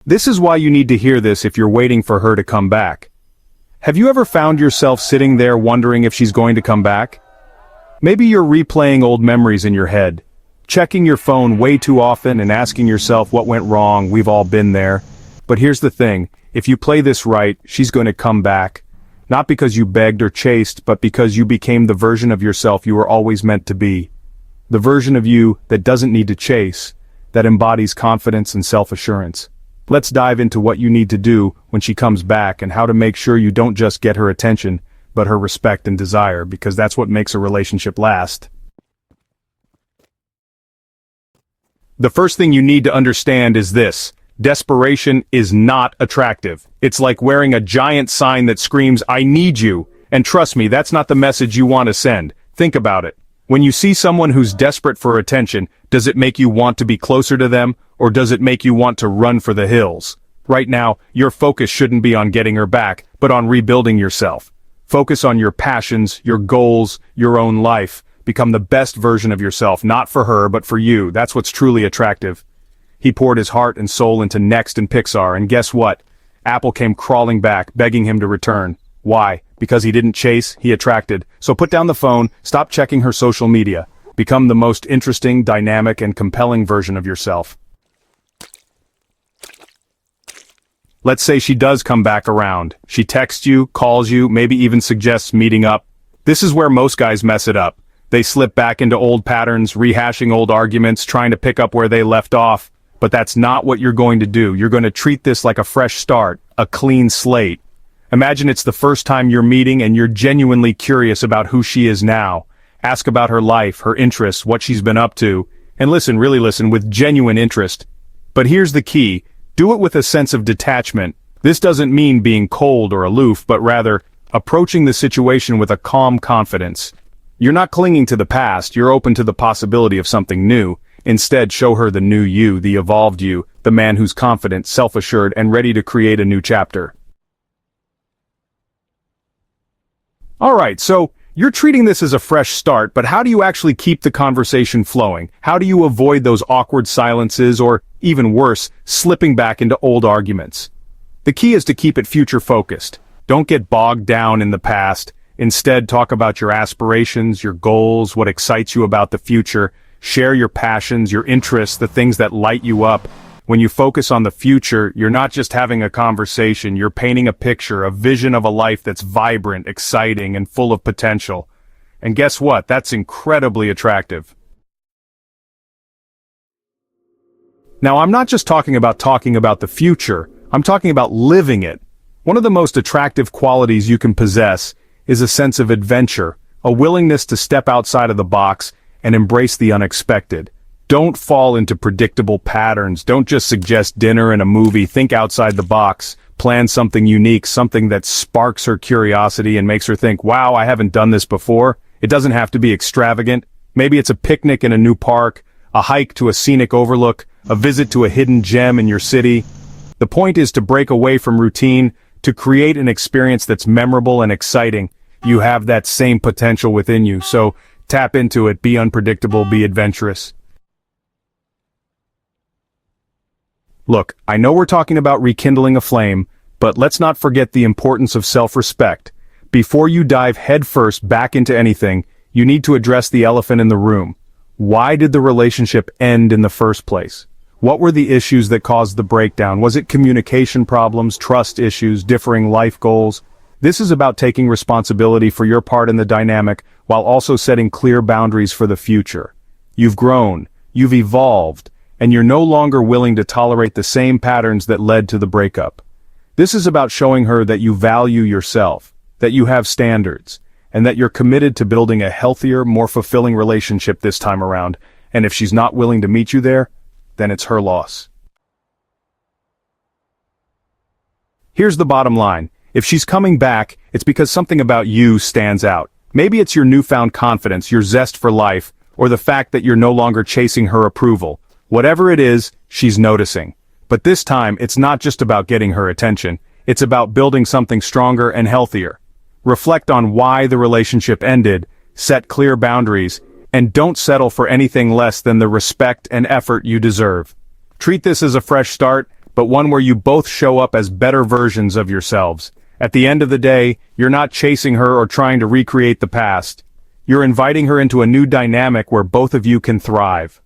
This is why you need to hear this if you're waiting for her to come back. Have you ever found yourself sitting there wondering if she's going to come back? Maybe you're replaying old memories in your head, checking your phone way too often and asking yourself what went wrong. We've all been there. But here's the thing, if you play this right, she's going to come back. Not because you begged or chased, but because you became the version of yourself you were always meant to be. The version of you that doesn't need to chase, that embodies confidence and self-assurance. Let's dive into what you need to do when she comes back and how to make sure you don't just get her attention, but her respect and desire, because that's what makes a relationship last. The first thing you need to understand is this: desperation is not attractive. It's like wearing a giant sign that screams, "I need you." And trust me, that's not the message you want to send. Think about it. When you see someone who's desperate for attention, does it make you want to be closer to them, or does it make you want to run for the hills? Right now, your focus shouldn't be on getting her back, but on rebuilding yourself. Focus on your passions, your goals, your own life. Become the best version of yourself, not for her, but for you. That's what's truly attractive. He poured his heart and soul into Next and Pixar, and guess what? Apple came crawling back, begging him to return. Why? Because he didn't chase, he attracted. So put down the phone, stop checking her social media. Become the most interesting, dynamic, and compelling version of yourself. Let's say she does come back around. She texts you, calls you, maybe even suggests meeting up. This is where most guys mess it up. They slip back into old patterns, rehashing old arguments, trying to pick up where they left off. But that's not what you're going to do. You're going to treat this like a fresh start, a clean slate. Imagine it's the first time you're meeting and you're genuinely curious about who she is now. Ask about her life, her interests, what she's been up to. And listen, really listen, with genuine interest. But here's the key. Do it with a sense of detachment. This doesn't mean being cold or aloof, but rather approaching the situation with a calm confidence. You're not clinging to the past, you're open to the possibility of something new. Instead, show her the new you, the evolved you, the man who's confident, self-assured, and ready to create a new chapter. Alright, so you're treating this as a fresh start, but how do you actually keep the conversation flowing? How do you avoid those awkward silences, or, even worse, slipping back into old arguments? The key is to keep it future-focused. Don't get bogged down in the past. Instead, talk about your aspirations, your goals, what excites you about the future. Share your passions, your interests, the things that light you up. When you focus on the future, you're not just having a conversation, you're painting a picture, a vision of a life that's vibrant, exciting, and full of potential. And guess what? That's incredibly attractive. Now, I'm not just talking about the future, I'm talking about living it. One of the most attractive qualities you can possess is a sense of adventure, a willingness to step outside of the box and embrace the unexpected. Don't fall into predictable patterns. Don't just suggest dinner and a movie. Think outside the box. Plan something unique, something that sparks her curiosity and makes her think, wow, I haven't done this before. It doesn't have to be extravagant. Maybe it's a picnic in a new park, a hike to a scenic overlook, a visit to a hidden gem in your city. The point is to break away from routine, to create an experience that's memorable and exciting. You have that same potential within you, so tap into it, be unpredictable, be adventurous. Look, I know we're talking about rekindling a flame, but let's not forget the importance of self-respect. Before you dive headfirst back into anything, you need to address the elephant in the room. Why did the relationship end in the first place? What were the issues that caused the breakdown? Was it communication problems, trust issues, differing life goals? This is about taking responsibility for your part in the dynamic while also setting clear boundaries for the future. You've grown, you've evolved, and you're no longer willing to tolerate the same patterns that led to the breakup. This is about showing her that you value yourself, that you have standards, and that you're committed to building a healthier, more fulfilling relationship this time around, and if she's not willing to meet you there, then it's her loss. Here's the bottom line. If she's coming back, it's because something about you stands out. Maybe it's your newfound confidence, your zest for life, or the fact that you're no longer chasing her approval. Whatever it is, she's noticing. But this time, it's not just about getting her attention. It's about building something stronger and healthier. Reflect on why the relationship ended, set clear boundaries, and don't settle for anything less than the respect and effort you deserve. Treat this as a fresh start, but one where you both show up as better versions of yourselves. At the end of the day, you're not chasing her or trying to recreate the past. You're inviting her into a new dynamic where both of you can thrive.